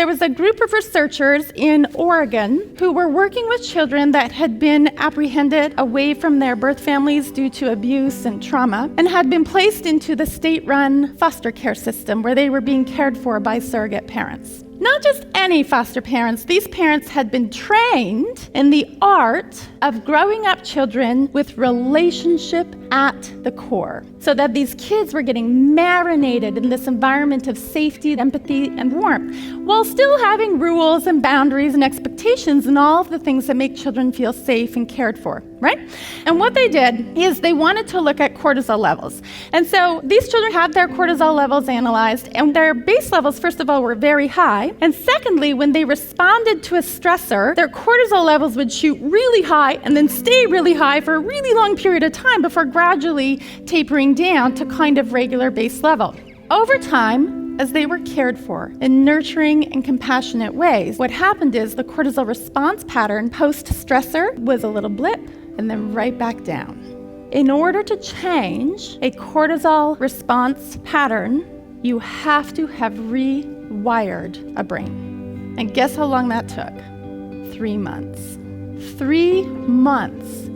there was a group of researchers in Oregon who were working with children that had been apprehended away from their birth families due to abuse and trauma and had been placed into the state-run foster care system where they were being cared for by surrogate parents. Not just any foster parents, these parents had been trained in the art of growing up children with relationship at the core, so that these kids were getting marinated in this environment of safety, empathy, and warmth, while still having rules and boundaries and expectations and all of the things that make children feel safe and cared for, right? And what they did is they wanted to look at cortisol levels. And so these children had their cortisol levels analyzed, and their base levels, first of all, were very high. And secondly, when they responded to a stressor, their cortisol levels would shoot really high and then stay really high for a really long period of time before gradually tapering down to kind of regular base level. Over time, as they were cared for in nurturing and compassionate ways, what happened is the cortisol response pattern post-stressor was a little blip and then right back down. In order to change a cortisol response pattern, you have to have rewired a brain. And guess how long that took? 3 months. 3 months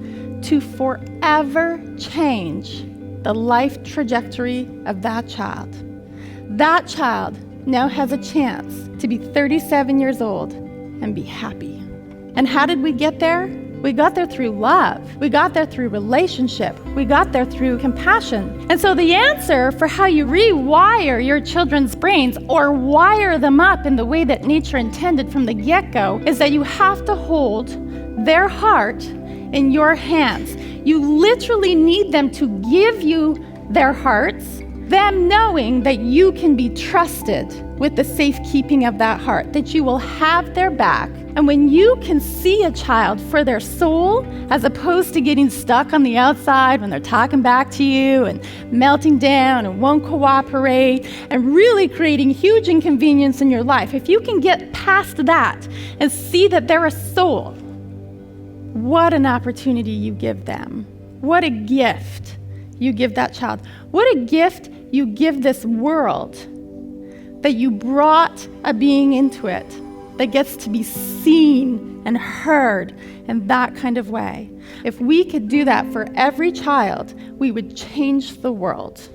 to forever change the life trajectory of that child. That child now has a chance to be 37 years old and be happy. And how did we get there? We got there through love. We got there through relationship. We got there through compassion. And so the answer for how you rewire your children's brains or wire them up in the way that nature intended from the get-go is that you have to hold their heart in your hands. You literally need them to give you their hearts, them knowing that you can be trusted with the safekeeping of that heart, that you will have their back. And when you can see a child for their soul, as opposed to getting stuck on the outside when they're talking back to you and melting down and won't cooperate and really creating huge inconvenience in your life, if you can get past that and see that they're a soul, what an opportunity you give them. What a gift you give that child. What a gift you give this world, that you brought a being into it that gets to be seen and heard in that kind of way. If we could do that for every child, we would change the world.